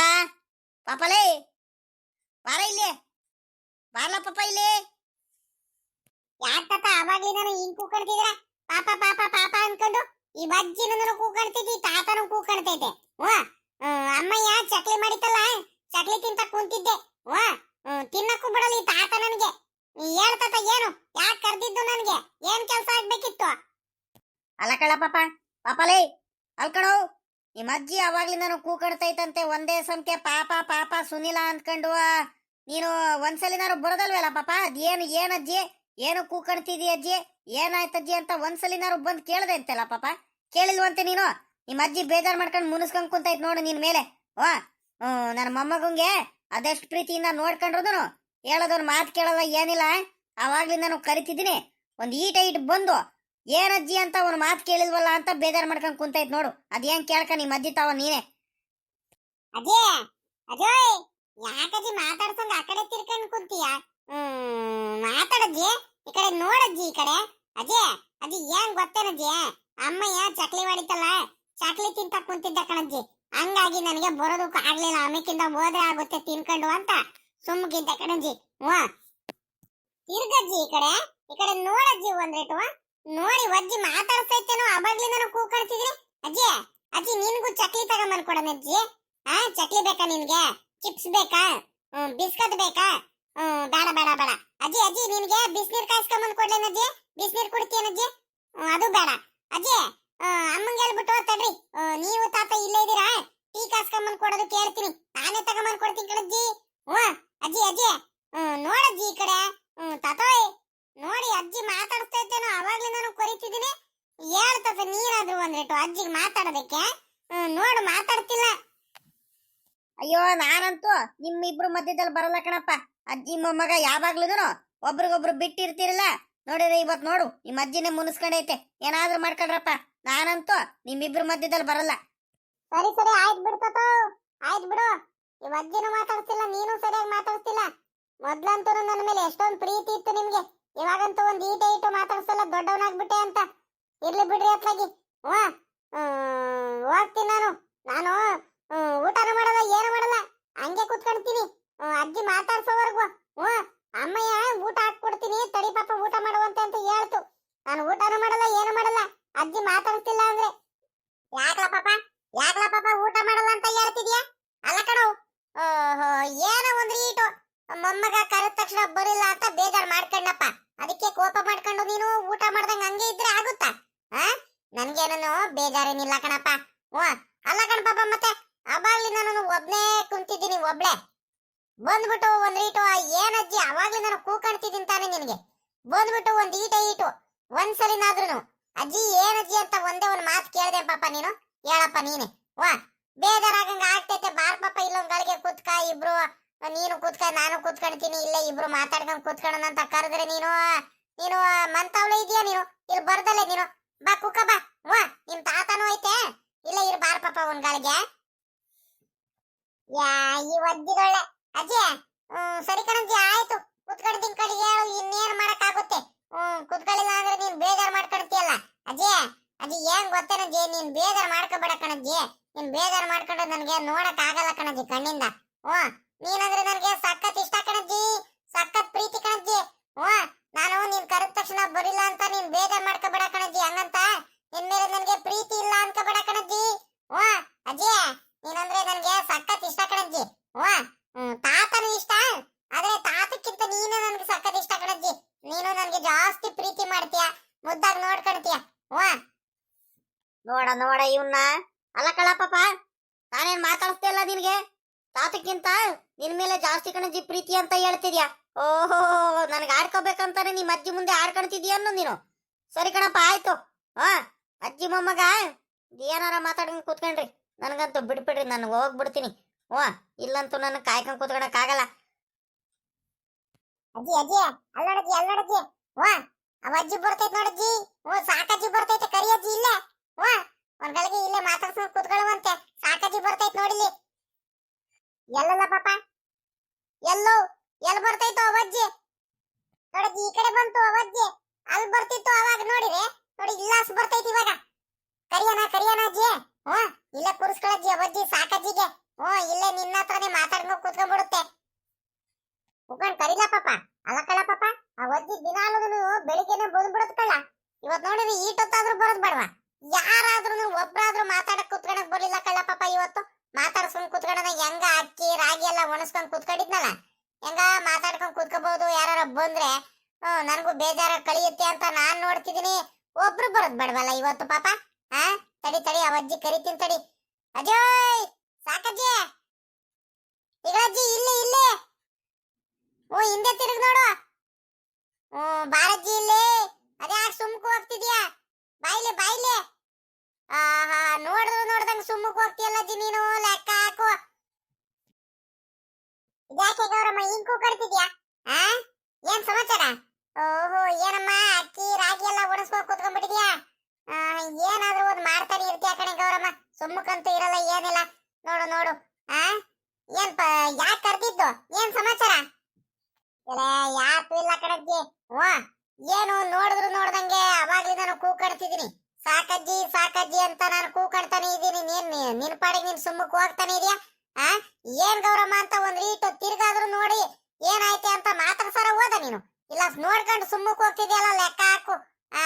ಪಾಪಲೇ ಬಾರ ಇಲ್ಲಿ, ಬಾರ್ಲ ಪಾಪ ಇಲ್ಲಿ. ಯಾಕಪ್ಪ ಅವಾಗ್ಲಿ ನಾನು ಹಿಂಗ್ ಕೂಕಡ್ತಿದ್ರ? ಪಾಪ ಪಾಪ ಪಾಪ ಅನ್ಕೊಂಡು ಈ ಅಜ್ಜಿ ನನ್ನ ಕೂಕಡ್ತೈತಿ, ತಾತನು ಕೂಕಡ್ತೈತೆ. ಅಮ್ಮಯ್ಯ ಚಕ್ಲಿ ಮಾಡಿತ್ತಲ್ಲ, ಚಕ್ಲಿ ತಿಂತ ಕುಂತಿದ್ದೆ. ತಿನ್ನಕ್ಕೂ ಬಿಡಲಿ ತಾತ ನನಗೆ. ಹೇಳ್ತಾತ, ಏನು ಯಾಕೆ ಕರ್ದಿದ್ದು? ನನಗೆ ಏನ್ ಕೆಲಸ ಆಗ್ಬೇಕಿತ್ತು? ಅಲ್ಲ ಕಳ ಪಾಪಲೇ ಅಲ್ಕಣೋ, ನಿಮ್ಮ ಅಜ್ಜಿ ಅವಾಗ್ಲಿ ನಾನು ಕೂಕಡ್ತೈತಂತೆ ಒಂದೇ ಸಂಖ್ಯೆ ಪಾಪ ಪಾಪ ಸುನಿಲ ಅಂದ್ಕೊಂಡು. ನೀನು ಒಂದ್ಸಲಿ ನಾನು ಬರೋದಲ್ವೇಲ್ಲ ಪಾಪ? ಅದೇನು ಏನಜ್ಜಿ ಏನು ಕೂಕಣ್ತಿದೀಯ ಅಜ್ಜಿ? ಏನಾಯ್ತಜ್ಜಿ ಅಂತ ಒಂದ್ಸಲಿನಾರು ಬಂದ್ ಕೇಳದೆ ಅಂತಲ್ಲ ಪಾಪ. ಕೇಳಿಲ್ವಂತೆ ನೀನು? ನಿಮ್ಮ ಅಜ್ಜಿ ಬೇಜಾರ್ ಮಾಡ್ಕೊಂಡು ಮುನಿಸ್ಕೊಂಡ್ ಕುಂತೈತ್ ನೋಡು ನಿನ್ ಮೇಲೆ. ವಾ ನನ್ನ ಮೊಮ್ಮಗಂಗೆ ಅದೆಷ್ಟು ಪ್ರೀತಿಯಿಂದ ನೋಡ್ಕೊಂಡ್ರು ಹೇಳೋದೊಂದು ಮಾತು ಕೇಳೋದ ಏನಿಲ್ಲ. ಅವಾಗ್ಲಿಂದ ನಾನು ಕರಿತಿದ್ದೀನಿ, ಒಂದ್ ಈಟ ಬಂದು ಏನಜ್ಜಿ ಅಂತ ಒಂದು ಮಾತು ಕೇಳಿಲ್ವಲ್ಲ ಅಂತ ಬೇಜಾರ್ ಮಾಡ್ಕೊಂಡ್ ಕುಂತೈತ್ ನೋಡು. ಅದೇನ್ ಕೇಳ್ಕ ನಿಮ್ಮ ಅಜ್ಜಿ ತಾವ ನೀನೆ. ಅದೇ ಅಜಯ್, ಯಾಕಜ್ಜಿ ಮಾತಾಡ್ಸಂಗ ಆ ಕಡೆ ತಿರ್ಕೊಂಡ್ ಕುಂತೀಯ? ಮಾತಾಡಜ್ಜಿ, ಈ ಕಡೆ ನೋಡಜ್ಜಿ, ಈ ಕಡೆ. ಅಜಯ್ ಅಜ್ಜಿ ಏನ್ ಗೊತ್ತೇನಜ್ಜಿ, ಅಮ್ಮಯ್ಯ ಚಕ್ಲಿ ಮಾಡಿತ್ತಲ್ಲ, ಚಕ್ಲಿ ತಿಂತ ಕುಂತಿದ್ದ ಕಣಜ್ಜಿ. ಹಂಗಾಗಿ ನನಗೆ ಬರೋದಕ್ಕೂ ಆಗ್ಲಿಲ್ಲ. ಆಮೇಕಿಂದ ಹೋದ್ರೆ ಆಗುತ್ತೆ ತಿನ್ಕೊಂಡು ಅಂತ ಸುಮ್ಮಗಿದ್ದ ಕಣಜ್ಜಿ. ವಾ ತಿರ್ಗಜ್ಜಿ, ಈ ಕಡೆ ನೋಡಜ್ಜಿ ಒಂದ್ರೇಟು. ನೋಡಿ ಅಜ್ಜಿ ಮಾತಾಡ್ತೈತೇನೋ, ಅವಾಗ್ಲಿಂದ ಕೂಕಡ್ತಿದ್ರಿ. ಅಜ್ಜಿ ಅಜ್ಜಿ ನಿನ್ಗೂ ಚಕ್ಲಿ ತಗೊಂಬಂದ್ ಕೊಡನಜ್ಜಿ. ಚಕ್ಲಿ ಬೇಕಾ ನಿನ್ಗೆ? ಚಿಪ್ಸ್ ಬೇಕಾ? ಬಿಸ್ಕತ್ ಬೇಕಾ? ಬೇಡ ಬೇಡ ಬೇಡ ಅಜ್ಜಿ. ಅಜ್ಜಿ ನಿನ್ಗೆ ಬಿಸಿನೀರ್ ಕಾಯಿಸ್ಕೊಂಬಂದ್ ಕೊಡ್ಲೇನಜ್ಜಿ? ಬಿಸಿನೀರ್ ಕುಡಿತೀನಜ್ಜಿ? ಅದು ಬೇಡ ಅಜ್ಜಿ. ಅಮ್ಮಂಗೆ ಹೇಳ್ಬಿಟ್ಟು ತಡ್ರಿ, ನೀವು ತಾತ ಇಲ್ಲೇ ಇದೀರಾ, ಟೀ ಕಾಯಿಸ್ಕೊಂಬಂದ್ ಕೊಡೋದು ಕೇಳ್ತೀನಿ, ನಾನೇ ತಗೊಂಬಂದ್ ಕೊಡ್ತೀನಿ ಕಣಜ್ಜಿ. ಅಜ್ಜಿ ಅಜ್ಜಿ ನೋಡಜ್ಜಿ ಈ ಕಡೆ. ತಾತೋಯ್ ನೋಡಿ, ಅಜ್ಜಿ ಮಾತಾಡ್ತೈತೇನೋ, ಅವಾಗ್ಲೇ ನಾನು ಕರಿತಿದ್ದೀನಿ. ಹೇಳ್ತತ ನೀನಾದ್ರೂ ಒಂದ್ರೇಟು ಅಜ್ಜಿಗೆ ಮಾತಾಡೋದಕ್ಕೆ. ನೋಡು ಮಾತಾಡ್ತಿಲ್ಲ. ಅಯ್ಯೋ ನಾನಂತೂ ನಿಮ್ಮಿಬ್ರು ಮಧ್ಯದಲ್ಲಿ ಬರಲ್ಲ ಕಣಪ್ಪ. ಅಜ್ಜಿ ಮೊಮ್ಮಗ ಯಾವಾಗ್ಲೂ ಒಬ್ರಿಗೊಬ್ರು ಬಿಟ್ಟಿರ್ತಿರಲ್ಲ. ನೋಡಿದ್ರೆ ಇವತ್ ನೋಡು ನಿಮ್ಮ ಅಜ್ಜಿನೇ ಮುನಿಸ್ಕೊಂಡೈತೆ. ಏನಾದ್ರೂ ಮಾಡ್ಕೊಂಡ್ರಪ್ಪ, ನಾನಂತೂ ನಿಮ್ಮಿಬ್ರು ಮಧ್ಯದಲ್ಲಿ ಬರಲ್ಲ. ಸರಿ ಸರಿ ಆಯ್ತು ಬಿಡ್ತೋ, ಆಯ್ತು ಬಿಡು. ಇವ್ ಅಜ್ಜಿನೂ ಮಾತಾಡ್ತಿಲ್ಲ, ನೀನು ಸರಿಯಾಗಿ ಮಾತಾಡ್ತಿಲ್ಲ. ಮೊದ್ಲಂತೂ ನನ್ನ ಮೇಲೆ ಎಷ್ಟೊಂದು ಪ್ರೀತಿ ಇತ್ತು ನಿಮ್ಗೆ, ಇವಾಗಂತೂ ಒಂದ್ ಈಟು ಮಾತಾಡ್ಸಲ್ಲ, ದೊಡ್ಡವನಾಗ್ಬಿಟ್ಟೆ ಅಂತ. ಇರ್ಲಿ ಬಿಡ್ರಿ ಅತ್ಲಾಗಿ. ಹೋಗ್ತೀನಿ ನಾನು ಊಟನೂ ಮಾಡಲ್ಲ, ಏನು ಮಾಡಲ್ಲ, ಹಂಗೆ ಕುತ್ಕೊಳ್ತೀನಿ ಅಜ್ಜಿ ಮಾತಾಡ್ಸೋವರೆಗೂ. ಅಮ್ಮಯ್ಯ ಊಟ ಹಾಕ್ಕೊಡ್ತೀನಿ ತಡಿ ಪಾಪ, ಊಟ ಮಾಡುವಂತೆ ಅಂತ ಹೇಳ್ತು. ನಾನು ಊಟನೂ ಮಾಡಲ್ಲ, ಏನು ಮಾಡಲ್ಲ, ಅಜ್ಜಿ ಮಾತಾಡ್ತಿಲ್ಲ ಅಂದ್ರೆ. ಯಾಕ್ಲ ಪಾಪ ಊಟ ಮಾಡಲ್ಲ ಅಂತ ಹೇಳ್ತಿದ್ಯಾ? ಅಲ್ಲ ಕಣೋ, ಏನೋ ಒಂದ್ ರೀಟು ಮೊಮ್ಮಗ ಕರೆದ ತಕ್ಷಣ ಬರಿಲ್ಲ ಅಂತ ಬೇಜಾರ್ ಮಾಡ್ಕೊಂಡಪ್ಪ. ಅದಕ್ಕೆ ಕೋಪ ಮಾಡ್ಕೊಂಡು ನೀನು ಊಟ ಮಾಡ್ದಂಗ ಹಂಗೆ ಇದ್ರೆ ಆಗುತ್ತಾ? ನನ್ಗೇನೋ ಬೇಜಾರೇನಿಲ್ಲ ಕಣಪ್ಪ. ಅಲ್ಲ ಕಣಪ್ಪ, ಮತ್ತೆ ಅವಾಗ್ಲಿ ನಾನು ಒಬ್ನೇ ಕುಂತಿದ್ದೀನಿ, ಒಬ್ಳೆ ಬಂದ್ಬಿಟ್ಟು ಒಂದ್ ಈಟು ಏನಜ್ಜಿ ಅವಾಗ್ಲಿ ನಾನು ಕೂಕಣ್ತಿದ್ದೀನಿ ತಾನೆ ನಿನಗೆ. ಬಂದ್ಬಿಟ್ಟು ಒಂದ್ ಈಟು ಒಂದ್ಸಲಿನಾದ್ರೂ ಅಜ್ಜಿ ಏನಜ್ಜಿ ಅಂತ ಒಂದೇ ಒಂದ್ ಮಾತು ಕೇಳ್ದೆ ಪಾಪ ನೀನು? ಹೇಳಪ್ಪ ನೀನೆ. ಬೇಜಾರಾಗಂಗ ಆಗ್ತೈತೆ. ಬಾರ್ ಪಾಪ ಇಲ್ಲೊಂದ್ ಗಳಿಗೆ ಕೂತ್ಕ, ಇಬ್ರು ನೀನು ಕೂತ್ಕ, ನಾನು ಕೂತ್ಕೊಳ್ತೀನಿ, ಇಲ್ಲೇ ಇಬ್ರು ಮಾತಾಡ್ಕೊಂಡ್ ಕೂತ್ಕೊಳ್ಳೋಣ ಅಂತ ಕರೆದ್ರೆ ನೀನು ಮಂತವಳೆ ಇದೆಯಾ ನೀನು? ಇಲ್ಲಿ ಬರ್ದಲ್ಲೇ ನೀನು ಬಾ ಕುಕ್ಕ ಬಾ. ನಿಮ್ ತಾತನೂ ಐತೆ, ಇಲ್ಲ ಇರ್ ಬಾರ್ ಪಾಪ ಒಂದ್ ಗಳಿಗೆ. ಈ ಒದ್ದಿದೊಳ್ಳೆ ಅಜ್ಜಿ. ಸರಿ ಕಣಜ್ಜಿ, ಆಯ್ತು ಕುತ್ಕೊಳ್ತೀನಿ ಕಡೆಗೆ. ಇನ್ನೇನ್ ಮಾಡಕ್ ಆಗುತ್ತೆ? ಕುತ್ಕೊಳ್ಳಿಲ್ಲ ಅಂದ್ರೆ ನೀನ್ ಬೇಜಾರ್ ಮಾಡ್ಕೊಳ್ತೀಯಲ್ಲ ಅಜ್ಜಿ. ಅಜ್ಜಿ ಏನ್ ಗೊತ್ತೇನಜ್ಜಿ, ನೀನ್ ಬೇಜಾರ್ ಮಾಡ್ಕೋಬೇಡ ಕಣಜ್ಜಿ. ನೀನ್ ಬೇಜಾರ್ ಮಾಡ್ಕೊಂಡ್ರೆ ನನ್ಗೆ ನೋಡಕ್ ಆಗಲ್ಲ ಕಣಜ್ಜಿ ಕಣ್ಣಿಂದ. ನೀನಂದ್ರೆ ನನ್ಗೆ ಸಖತ್ ಇಷ್ಟ ಕಣಜ್ಜಿ, ಸಖತ್ ಪ್ರೀತಿ ಕಣಜ್ಜಿ. ನಾನು ನೀನ್ ಕರೆದ ತಕ್ಷಣ ಬರಿಲ್ಲ ಅಂತ ನೀನ್ ಬೇಜಾರ್ ಮಾಡ್ಕೋಬೇಡ ಕಣಜ್ಜಿ. ಹಂಗಂತ ನಿನ್ ಮೇಲೆ ನನ್ಗೆ ಪ್ರೀತಿ ಇಲ್ಲ ಅನ್ಕೋಬೇಡ ಕಣಜ್ಜಿ. ಅಜ್ಜಿ ನೀನಂದ್ರೆ ನನ್ಗೆ ಸಖತ್ ಇಷ್ಟ ಕಣಜ್ಜಿ. ತಾತನು ಇಷ್ಟ, ಆದ್ರೆ ತಾತಕ್ಕಿಂತ ನೀನೇ ನನ್ಗೆ ಸಖತ್ ಇಷ್ಟ ಕಣಜ್ಜಿ. ನೀನು ನನ್ಗೆ ಜಾಸ್ತಿ ಪ್ರೀತಿ ಮಾಡ್ತೀಯ, ಮುದ್ದಾಗಿ ನೋಡ್ಕೊಳ್ತೀಯ. ನೋಡ ಇವನ್ನ. ಅಲ್ಲ ಕಳ ಪಾಪ, ನಾನೇನ್ ಮಾತಾಡ್ತಿಲ್ಲ ನಿನ್ಗೆ? ತಾತಕ್ಕಿಂತ ನಿನ್ ಮೇಲೆ ಜಾಸ್ತಿ ಕಣಜ್ಜಿ ಪ್ರೀತಿ ಅಂತ ಹೇಳ್ತಿದ್ಯಾ? ಓಹೋ, ನನ್ಗೆ ಆಡ್ಕೋಬೇಕಂತಾನೆ ನಿಮ್ಮ ಅಜ್ಜಿ ಮುಂದೆ ಆಡ್ಕೊಳ್ತಿದ್ಯಾ ಅನ್ನೋ ನೀನು? ಸರಿ ಕಣಪ್ಪ, ಆಯ್ತು. ಅಜ್ಜಿ ಮೊಮ್ಮಗ ಏನಾರ ಮಾತಾಡ್ಕೊಂಡ್ ಕೂತ್ಕೊಂಡ್ರಿ, ನನ್ಗಂತೂ ಬಿಡ್ಬಿಡ್ರಿ, ನಾನು ಹೋಗ್ಬಿಡ್ತೀನಿ. ಇಲ್ಲಂತೂ ನನ್ನ ಕಾಯ್ಕೊಂಡ್ ಕೂತ್ಕೊಳಕ್ ಆಗಲ್ಲ. ಅಜ್ಜಿ ಅಲ್ಲಡಜ್ಜಿ ಅವ ಅಜ್ಜಿ ಬರ್ತೈತ್ ನೋಡಜ್ಜಿ. ಸಾಕಜ್ಜಿ ಬರ್ತೈತೆ, ಕರಿಯಜ್ಜಿ ಇಲ್ಲೇ. ಒಂದ್ ಗಳಿಗೆ ಇಲ್ಲೇ ಮಾತಾಡ್ಸ್ಕೊಂಡ್ ಕೂತ್ಕೊಳ್ಳುವಂತೆ. ಸಾಕಜ್ಜಿ ಬರ್ತೈತ್ ನೋಡಿಲಿ. ಎಲ್ಲಲ್ಲ ಪಾಪ, ಎಲ್ ಬರ್ತೈತೋ ಅವಜ್ಜಿ? ನೋಡಜ್ಜಿ ಈ ಕಡೆ ಬಂತು ಅವಜ್ಜಿ, ಅಲ್ಲಿ ಬರ್ತಿತ್ತು ಅವಾಗ ನೋಡಿರಿ. ನೋಡಿ ಇಲ್ಲಾಸ್ ಬರ್ತೈತಿ ಇವಾಗ. ಕರಿಯನ ಅಜ್ಜಿ. ಇಲ್ಲೇ ಕೂರಿಸ್ಕೊಳಜ್ಜಿ ಅವಜ್ಜಿ ಸಾಕಜ್ಜಿಗೆ. ಇಲ್ಲೇ ನಿನ್ನ ಹತ್ರನೇ ಮಾತಾಡ್ಕೊಂಡು ಕೂತ್ಕೊಂಡ್ಬಿಡುತ್ತೆ. ಕುತ್ಕೊಂಡ್ ಕರಿಲ ಪಾಪ. ಅಲ್ಲ ಕಳ ಪಾಪ, ಅವಜ್ಜಿ ದಿನಾಲೂ ಬೆಳಿಗ್ಗೆನೆ ಬಂದ್ಬಿಡತ್ ಕಳ್ಳ. ಇವತ್ ನೋಡಿರಿ ಈಟೊತ್ತಾದ್ರೂ ಬರೋದ್ ಬೇಡವಾ? ಯಾರಾದ್ರೂ ಒಬ್ರಾದ್ರೂ ಮಾತಾಡಕ್ ಕೂತ್ಕೊಳಕ್ ಬರ್ಲಿಲ್ಲ ಕಳ್ಳ ಪಾಪ. ಇವತ್ತು ಮಾತಾಡ್ಸ್ಕೊಂಡ್ ಕೂತ್ಕೊಳ್ಳೋಣ, ಹೆಂಗ ಅಕ್ಕಿ ರಾಗಿ ಎಲ್ಲ ಒಣಸ್ಕೊಂಡ್ ಕೂತ್ಕೊಂಡಿದ್ನಲ್ಲ, ಹೆಂಗ ಮಾತಾಡ್ಕೊಂಡ್ ಕೂತ್ಕೋಬಹುದು. ಯಾರ ಬಂದ್ರೆ ನನ್ಗೂ ಬೇಜಾರ ಕಳಿಯುತ್ತೆ ಅಂತ ನಾನ್ ನೋಡ್ತಿದೀನಿ. ಒಬ್ರು ಬರೋದ್ ಬೇಡವಲ್ಲ ಇವತ್ತು ಪಾಪ. ತಡಿ ಅವಜ್ಜಿ ಕರಿತೀನಿ ತಡಿ. ಅಜಯ್, ಸಾಕಜ್ಜಿ, ಈಗ ಅಜ್ಜಿ ಇಲ್ಲಿ ಹಿಂದೆ ತಿರುಗ್ ನೋಡು. ಬಾರಜ್ಜಿ ಇಲ್ಲಿ ಅದ್ಯಾಕೆ ಸುಮ್ಕು ಹೋಗ್ತಿದ್ಯಾ ಬಾಯ್ಲೆ ಬಾಯ್ಲೆ ಆಹಾ ನೋಡ್ದಂಗ ಸುಮ್ಮಕ್ ಹೋಗ್ತಿಯಲ್ಲ ಅಜ್ಜಿ ನೀನು ಲೆಕ್ಕ ಹಾಕು ಯಾಕೆ ಗೌರಮ್ಮ ಹಿಂಗ್ ಕೂಗಾಡ್ತಿದ್ಯಾ ಆ ಏನ್ ಸಮಾಚಾರ ಓಹೋ ಏನಮ್ಮ ಅಕ್ಕಿ ರಾಗಿ ಎಲ್ಲ ಒಣಸ್ಕೊಂಡ್ ಕೂತ್ಕೊಂಡ್ಬಿಟ್ಟಿದ್ಯಾ ಏನಾದ್ರೂ ಒಂದ್ ಮಾಡ್ತಾನೆ ಇರ್ತೀಯ ಕಣೆ ಗೌರಮ್ಮ ಸುಮ್ಮಕ್ಕಂತೂ ಇರಲ್ಲ ಏನಿಲ್ಲ ನೋಡು ನೋಡು ಆ ಏನ್ ಯಾಕೆ ಕರ್ದಿದ್ದು ಏನ್ ಸಮಾಚಾರ ಯಾಕು ಇಲ್ಲ ಕಣಜ್ಜಿ ವಾ ಏನು ನೋಡಿದ್ರು ನೋಡ್ದಂಗೆ ಅವಾಗ್ಲಿಂದ ಕೂಗಾಡ್ತಿದೀನಿ ಸಾಕಜ್ಜಿ ಸಾಕಜ್ಜಿ ಅಂತ ನಾನು ಕೂಗಾಡ್ತಾನೆ ಇದೀನಿ ನಿನ್ ಪಾಡಿಗೆ ನೀನ್ ಸುಮ್ಮಕ್ ಹೋಗ್ತಾನೆ ಇದೀಯಾ ಆ ಏನ್ ಗೌರಮ್ಮ ಅಂತ ಒಂದ್ ರೀಟು ತಿರ್ಗಾದ್ರು ನೋಡಿ ಏನಾಯ್ತೆ ಅಂತ ಮಾತಾಡ್ಸಾರ ಹೋದ ನೀನು ಇಲ್ಲ ನೋಡ್ಕೊಂಡು ಸುಮ್ಮಕ್ ಹೋಗ್ತಿದ್ಯಲ್ಲ ಲೆಕ್ಕ ಹಾಕು ಆ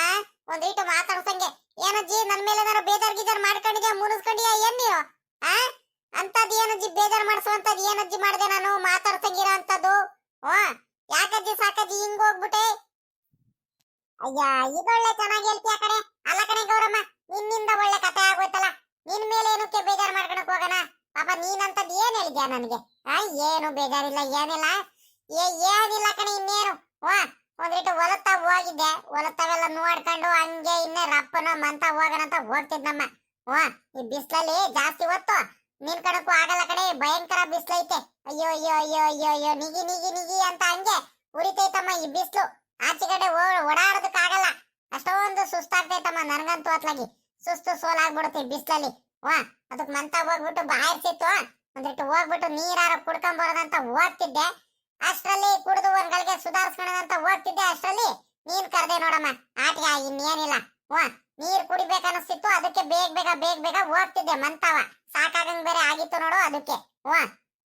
ಒಂದ್ ರೀಟು ಮಾತಾಡ್ಸಂಗೆ ಏನಜ್ಜಿ ನನ್ ಮೇಲೆ ಏನಾರು ಬೇಜಾರ್ ಗೀಜಾರ್ ಮಾಡ್ಕೊಂಡಿದ್ಯಾ ಮುನಿಸ್ಕೊಂಡಿಯಾ ಏನ್ ನೀನು ಆ ಅಂತದ್ ಏನಜ್ಜಿ ಬೇಜಾರ್ ಮಾಡಿಸುವಂತದ್ ಏನಜ್ಜಿ ಮಾಡ್ದೆ ನಾನು ಮಾತಾಡ್ಸಂಗಿರೋ ಅಂತದ್ದು ಓ ಯಾಕಜ್ಜಿ ಸಾಕಜ್ಜಿ ಹಿಂಗ್ ಹೋಗ್ಬಿಟ್ಟೆ ಅಯ್ಯ ಇದೊಳ್ಳೆ ಚೆನ್ನಾಗಿ ಹೇಳ್ತೀಯ ಕಣೆ ಅಲ್ಲ ಕಣೆ ಗೌರಮ್ಮ ನಿನ್ನಿಂದ ಒಳ್ಳೆ ಕತೆ ಆಗೋಯ್ತಲ್ಲ ನಿನ್ ಮೇಲೆ ಏನಕ್ಕೆ ಬೇಜಾರ್ ಮಾಡ್ಕೊಳಕ್ ಹೋಗೋಣ ಪಾಪ ನೀನಂತದ್ ಏನ್ ಹೇಳಿದ್ಯಾ ನನಗೆ ಏನು ಬೇಜಾರಿಲ್ಲ ಏನಿಲ್ಲ ಏನಿಲ್ಲ ಕಣೆ ಇನ್ನೇನು ವಾ ಒಂದಿಟ್ಟು ಹೊಲತ್ತಾವ ಹೋಗಿದ್ದೆ ಹೊಲತ್ತಾವೆಲ್ಲ ನೋಡ್ಕೊಂಡು ಹಂಗೆ ಇನ್ನೇ ರಪ್ಪನ ಮಂತ ಹೋಗೋಣ ಅಂತ ಹೋಗ್ತಿದ್ನಮ್ಮ ವಾ ಈ ಬಿಸ್ಲಲ್ಲಿ ಜಾಸ್ತಿ ಹೊತ್ತು ನಿನ್ ಕಣಕ್ಕೂ ಆಗಲ್ಲ ಕಡೆ ಭಯಂಕರ ಬಿಸ್ಲೈತೆ ಅಯ್ಯೋ ಅಯ್ಯೋ ಅಯ್ಯೋ ಅಯ್ಯೋ ಅಯ್ಯೋ ನಿಗಿ ನಿಗಿ ನಿಗಿ ಅಂತ ಹಂಗೆ ಉರಿತೈತಮ್ಮ ಈ ಬಿಸ್ಲು ಆಚೆ ಕಡೆ ಓಡಾಡೋದಕ್ಕಾಗಲ್ಲ ಅಷ್ಟೊಂದು ಸುಸ್ತಾಗ್ತೈತಮ್ಮ ನನ್ಗಂತೂ ಅತ್ಲಾಗಿ ಸುಸ್ತು ಸೋಲಾಗ್ಬಿಡುತ್ತೆ ಬಿಸ್ಲಲ್ಲಿ ವಾ ಅದಕ್ ಮಂತ ಹೋಗ್ಬಿಟ್ಟು ಬಾಯಿರ್ಸಿತ್ತು ಒಂದಿಟ್ಟು ಹೋಗ್ಬಿಟ್ಟು ನೀರಾರ ಕುಡ್ಕೊಂಬರೋದಂತ ಹೋಗ್ತಿದ್ದೆ ಅಷ್ಟ್ರಲ್ಲಿ ಕುಡಿದು ಒಂದ್ ಗಳಿಗೆ ಸುಧಾರಿಸ್ಕೊಳ್ಳೋದಂತ ಹೋಗ್ತಿದ್ದೆ ಅಷ್ಟ್ರಲ್ಲಿ ನೀನ್ ಕರ್ದೆ ನೋಡಮ್ಮ ಆಟಿಗ ಇನ್ನೇನಿಲ್ಲ ವಾ ನೀರ್ ಕುಡಿಬೇಕನ್ನಿಸ್ತಿತ್ತು ಅದಕ್ಕೆ ಬೇಗ ಹೋಗ್ತಿದ್ದೆ ಮಂತವ ಸಾಕಾಗಂಗ್ ಬೇರೆ ಆಗಿತ್ತು ನೋಡು ಅದಕ್ಕೆ ವಾ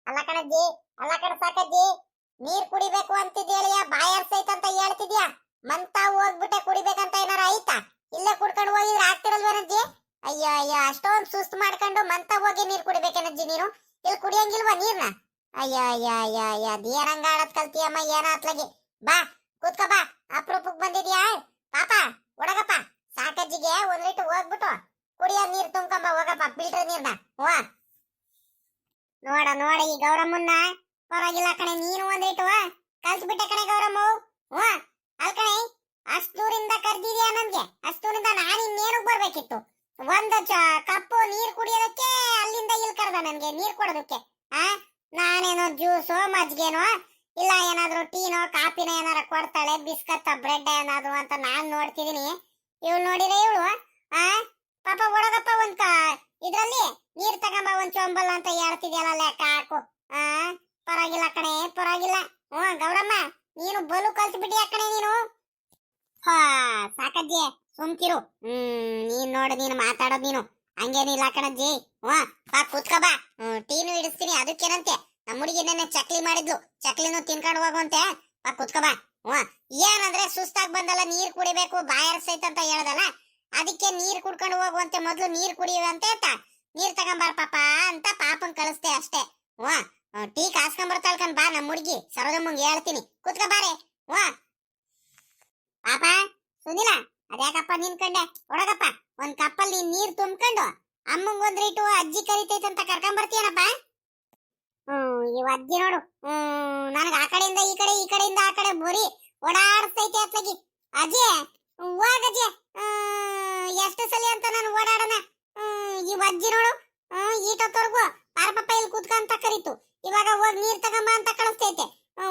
ಅಲ್ಲ ಕಣಜ್ಜಿ ಅಲ್ಲ ಕಣ ಸಾಕಜ್ಜಿ ನೀರ್ ಕುಡಿಬೇಕು ಅಂತಿದ್ಯಾ ಬಾಯರ್ಸೈತಂತ ಹೇಳ್ತಿದ್ಯಾ ಮಂತ ಹೋಗ್ಬಿಟ್ಟೆ ಕುಡಿಬೇಕಂತ ಏನಾರ ಆಯ್ತಾ ಇಲ್ಲೇ ಕುಡ್ಕೊಂಡು ಹೋಗಿದ್ರೆ ಆಗ್ತಿರಲ್ವೇನಜ್ಜಿ ಅಯ್ಯೋ ಅಯ್ಯೋ ಅಷ್ಟೊಂದ್ ಸುಸ್ತು ಮಾಡ್ಕೊಂಡು ಮಂತ ಹೋಗಿ ನೀರ್ ಕುಡಿಬೇಕೇನಜ್ಜಿ ನೀನು ಇಲ್ಲಿ ಕುಡಿಯಂಗಿಲ್ವಾ ನೀರ್ನ ಅಯ್ಯೋ ಅಯ್ಯೋ ಅಯ್ಯೋ ಅಯ್ಯೋ ಅದೇನಂಗ ಆಡತ್ ಕಲ್ತಿಯಮ್ಮ ಏನಾತ್ಲಗಿ ಬಾ ಕೂತ್ಕ ಬಾ ಅಪ್ರೂಪಕ್ ಬಂದಿದ್ಯಾ ಪಾಪ ಒಡಗಪ್ಪ ಸಾಕಜ್ಜಿಗೆ ಒಂದ್ ಲೀಟರ್ ಹೋಗ್ಬಿಟ್ಟು ಕುಡಿಯೋ ನೀರ್ ತುಂಬ್ಕೊಂಬ ಹೋಗಪ್ಪ ಫಿಲ್ಟರ್ ನೀರ್ನ ವಾ ನೋಡ ಈ ಗೌರಮ್ಮನ್ನ ಪರವಾಗಿಲ್ಲ ಕಣೆ ನೀನು ಒಂದಿಟ್ಟು ಕಲ್ಸ್ಬಿಟ್ಟೆ ಕಣೆ ಗೌರಮ್ಮ ವಾ ಅಲ್ ಕಣೆ ಅಷ್ಟೂರಿಂದ ಕರ್ದಿದ್ಯಾ ನನ್ಗೆ ಅಷ್ಟೂರಿಂದ ನಾನು ಇನ್ನೇನು ಬರ್ಬೇಕಿತ್ತು ಒಂದು ಕಪ್ಪು ನೀರ್ ಕುಡಿಯೋದಕ್ಕೆ ಅಲ್ಲಿಂದ ಇಲ್ಲಿ ಕರ್ದ ನನ್ಗೆ ನೀರ್ ಕೊಡೋದಕ್ಕೆ ನಾನೇನೋ ಜ್ಯೂಸೋ ಮಜ್ಜಿಗೆನೋ ಇಲ್ಲ ಏನಾದ್ರು ಟೀನೋ ಕಾಪಿನೋ ಏನಾರ ಕೊಡ್ತಾಳೆ ಬಿಸ್ಕತ್ ಬ್ರೆಡ್ ಏನಾದ್ರು ಅಂತ ನಾನ್ ನೋಡ್ತಿದೀನಿ ಇವಳು ನೋಡಿದ್ರೆ ಇವಳು ಪಾಪ ಒಳಗಪ್ಪ ಒಂದ್ ಇದ್ರಲ್ಲಿ ನೀರ್ ತಗೊಂಬ ಒಂದ್ ಚೊಂಬಲ್ ಅಂತ ಹೇಳ್ತಿದ್ಯಲ್ಲ ಲೆಕ್ಕ ಹಾಕು ಪರವಾಗಿಲ್ಲ ಕಣೆ ಪರವಾಗಿಲ್ಲ ಗೌರಮ್ಮ ನೀನು ಬಲು ಕಲ್ಸ್ಬಿಟ್ಟಿಯ ಕಣೆ ನೀನು ಸಾಕಜ್ಜಿ ಸುಮ್ಕಿರು ನೀನ್ ನೋಡು ನೀನು ಮಾತಾಡೋದ್ ನೀನು ಹಂಗೇನಿಲ್ಲ ಕಣಜ್ಜಿ ಬಾ ಕೂತ್ಕ ಬಾ ಟೀನು ಇಡಿಸ್ತೀನಿ ಅದಕ್ಕೇನಂತೆ ನಮ್ಮ ಹುಡುಗಿ ನೆನ್ನೆ ಚಕ್ಲಿ ಮಾಡಿದ್ಲು ಚಕ್ಲಿನೂ ತಿನ್ಕೊಂಡು ಹೋಗುವಂತೆ ಬಾ ಕೂತ್ಕ ಬಾ ಏನಂದ್ರೆ ಸುಸ್ತಾಗ್ ಬಂದಲ್ಲ ನೀರ್ ಕುಡಿಬೇಕು ಬಾಯರ್ಸೈತಂತ ಹೇಳ್ದಲ್ಲ ಅದಕ್ಕೆ ನೀರ್ ಕುಡ್ಕೊಂಡು ಹೋಗುವಂತೆ ಮೊದ್ಲು ನೀರ್ ಕುಡಿಯುವಂತೆ ನೀರ್ ತಗೊಂಬಾರ ಪಾಪ ಅಂತ ಪಾಪನ್ ಕಳಿಸ್ತೆ ಅಷ್ಟೇ ಟೀ ಕಾಸ್ಕೊಂಬರ್ತಾಳ್ ಕಣ್ ಬಾ ನಮ್ಮ ಹುಡುಗಿ ಸರೋದಮ್ಮಂಗ್ ಹೇಳ್ತೀನಿ ಕೂತ್ಕ ಬಾರೆ ಪಾಪ ಸುನಿಲ ಅದ್ಯಾಕಪ್ಪ ನಿನ್ಕಂಡೆ ಒಡಗಪ್ಪ ಒಂದ್ ಕಪ್ಪಲ್ಲಿ ನೀರ್ ತುಂಬ್ಕೊಂಡು ಅಮ್ಮಂಗ್ ಒಂದ್ ರೀಟು ಅಜ್ಜಿ ಕರಿತೈತಂತ ಕರ್ಕೊಂಡ್ ಬರ್ತೀಯನಪ್ಪ ಇವ್ ಅಜ್ಜಿ ನೋಡು ನನಗ ಆ ಕಡೆಯಿಂದ ಈ ಕಡೆ ಈ ಕಡೆಯಿಂದ ಆ ಕಡೆ ಬರೀ ಓಡಾಡ್ತೈತೆ ಅತ್ಲಾಗಿ ಅಜ್ಜಿ ಹೋಗಜ್ಜಿ ಎಷ್ಟು ಸಲ ಅಂತ ನಾನು ಓಡಾಡೋಣ ಇವ್ ಅಜ್ಜಿ ನೋಡು ಈಟೊತ್ತವರೆಗೂ ಪಾರಪಪ್ಪ ಇಲ್ಲಿ ಕೂತ್ಕೊಂತ ಕರೀತು ಇವಾಗ ಹೋಗಿ ನೀರ್ ತಗೊಂಬ ಅಂತ ಕಳಿಸ್ತೈತೆ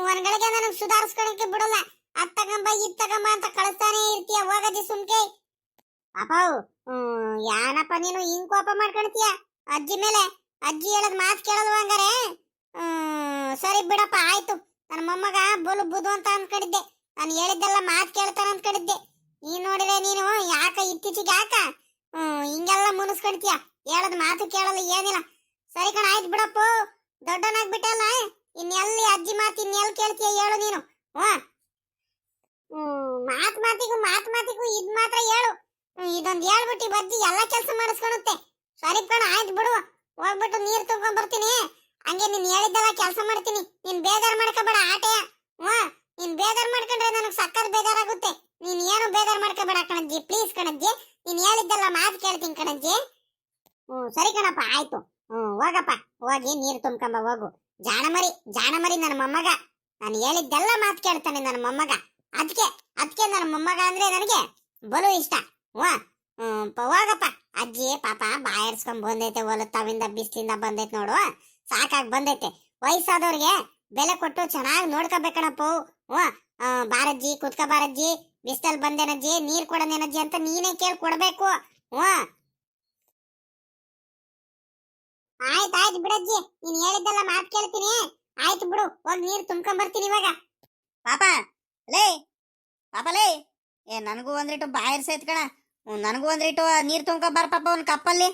ಒಂದ್ಗಳಿಗೆ ನನಗ್ ಸುಧಾರಿಸ್ಕೊಳಕ್ಕೆ ಬಿಡಲ್ಲ ಅದ್ ತಗೊಂಬ ಇದ್ ತಗೊಂಬ ಅಂತ ಕಳಿಸ್ತಾನೆ ಇರ್ತೀಯ ಹೋಗಜ್ಜಿ ಸುಮ್ಕೆ ಪಾಪ ಯಾನಪ್ಪ ನೀನು ಹಿಂಗ್ ಕೋಪ ಮಾಡ್ಕೊಳ್ತೀಯ ಅಜ್ಜಿ ಮೇಲೆ ಅಜ್ಜಿ ಹೇಳದ್ ಮಾತ್ ಕೇಳಲ್ವ ಹಂಗಾರೆ ಸರಿ ಬಿಡಪ್ಪ ಆಯ್ತು ನನ್ನ ಮೊಮ್ಮಗ ಬೋಲು ಬುದು ಅಂತ ಅನ್ಕೊಂಡಿದ್ದೆ ನಾನು ಹೇಳಿದ್ದೆಲ್ಲ ಮಾತ್ ಕೇಳ್ತಾನ ಅನ್ಕೊಂಡಿದ್ದೆ ನೀನ್ ನೋಡಿದ್ರೆ ನೀನು ಯಾಕ ಇತ್ತೀಚಿಗೆ ಯಾಕ ಹಿಂಗೆಲ್ಲ ಮುನಿಸ್ಕೊಳ್ತೀಯ ಹೇಳದ್ ಮಾತು ಕೇಳಲ್ಲ ಏನಿಲ್ಲ ಸರಿ ಕಣ ಆಯ್ತು ಬಿಡಪ್ಪ ದೊಡ್ಡನಾಗ್ಬಿಟ್ಟಲ್ಲ ಇನ್ನೆಲ್ಲಿ ಅಜ್ಜಿ ಮಾತು ಇನ್ನೆಲ್ಲಿ ಕೇಳ್ತೀಯ ಹೇಳು ನೀನು ಮಾತಿಗೂ ಇದ್ ಮಾತ್ರ ಹೇಳು ಇದೊಂದು ಹೇಳ್ಬಿಟ್ಟು ಬಜ್ಜಿ ಎಲ್ಲ ಕೆಲಸ ಮಾಡಿಸ್ಕೊಳುತ್ತೆ ಸರಿ ಕಣ ಆಯ್ತು ಬಿಡು ಹೋಗ್ಬಿಟ್ಟು ನೀರ್ ತಗೊಂಡ್ ಬರ್ತೀನಿ ಹಂಗೆ ನೀನ್ ಹೇಳಿದ್ದೆಲ್ಲ ಕೆಲಸ ಮಾಡ್ತೀನಿ ನೀನ್ ಬೇಜಾರ್ ಮಾಡ್ಕೋಬೇಡ ಆಟೆ ನೀನ್ ಬೇಜಾರ್ ಮಾಡ್ಕೊಂಡ್ರೆ ನನಗ್ ಸಕ್ಕತ್ ಬೇಜಾರಾಗುತ್ತೆ ನೀನ್ ಏನು ಬೇಜಾರ್ ಮಾಡ್ಕೋಬೇಡ ಕಣಜ್ಜಿ ಪ್ಲೀಸ್ ಕಣಜ್ಜಿ ನೀನ್ ಹೇಳಿದ್ದೆಲ್ಲ ಮಾತು ಕೇಳ್ತೀನಿ ಕಣಜ್ಜಿ ಸರಿ ಕಣಪ್ಪ ಆಯ್ತು ಹೋಗಪ್ಪ ಹೋಗಿ ನೀರ್ ತುಂಬ್ಕೊಂಬ ಹೋಗು ಜಾಣ ಮರಿ ನನ್ನ ಮೊಮ್ಮಗ ನಾನು ಹೇಳಿದ್ದೆಲ್ಲ ಮಾತು ಕೇಳ್ತಾನೆ ನನ್ನ ಮೊಮ್ಮಗ ಅದಕ್ಕೆ ಅದಕ್ಕೆ ನನ್ನ ಮೊಮ್ಮಗ ಅಂದ್ರೆ ನನಗೆ ಬಲು ಇಷ್ಟ. ವಾ ಹೋಗಪ್ಪ. ಅಜ್ಜಿ ಪಾಪ ಬಾಯರ್ಸ್ಕೊಂಡ್ ಬಂದೈತೆ, ಹೊಲತ್ತಾವಿಂದ ಬಿಸ್ಲಿಂದ ಬಂದೈತೆ ನೋಡು, ಸಾಕಾಗಿ ಬಂದೈತೆ. ವಯಸ್ಸಾದವ್ರಿಗೆ ಬೆಲೆ ಕೊಟ್ಟು ಚೆನ್ನಾಗಿ ನೋಡ್ಕೋಬೇಕಣಪ್ಪ. ವಾ ಬಾರಜ್ಜಿ ಕುತ್ಕ ಬಾರಜ್ಜಿ, ಬಿಸ್ತಲ್ ಬಂದೇನಜ್ಜಿ, ನೀರ್ ಕೊಡನೇನಜ್ಜಿ ಅಂತ ನೀನೇ ಕೇಳಿ ಕೊಡ್ಬೇಕು. ವಾ ಆಯ್ತಾಯ್ತು ಬಿಡಜ್ಜಿ, ನೀನ್ ಹೇಳಿದ್ದೆಲ್ಲ ಮಾತು ಕೇಳ್ತೀನಿ. ಆಯ್ತು ಬಿಡು, ಹೋಗಿ ನೀರು ತುಂಬ್ಕೊಂಡ್ ಬರ್ತೀನಿ ಇವಾಗ. ಪಾಪ ಲೇ ಪಾಪ ಲೇ, ನನಗೂ ಒಂದ್ರಿಟ್ಟು ಬಾಯರ್ಸೈತ್ ಕಣ, ನನಗೂ ಒಂದ್ರಿಟ್ಟು ನೀರ್ ತುಂಬ್ಕೊಂಡ್ ಬಾರ ಪಾಪ ಒಂದ್ ಕಪ್ಪಲ್ಲಿ.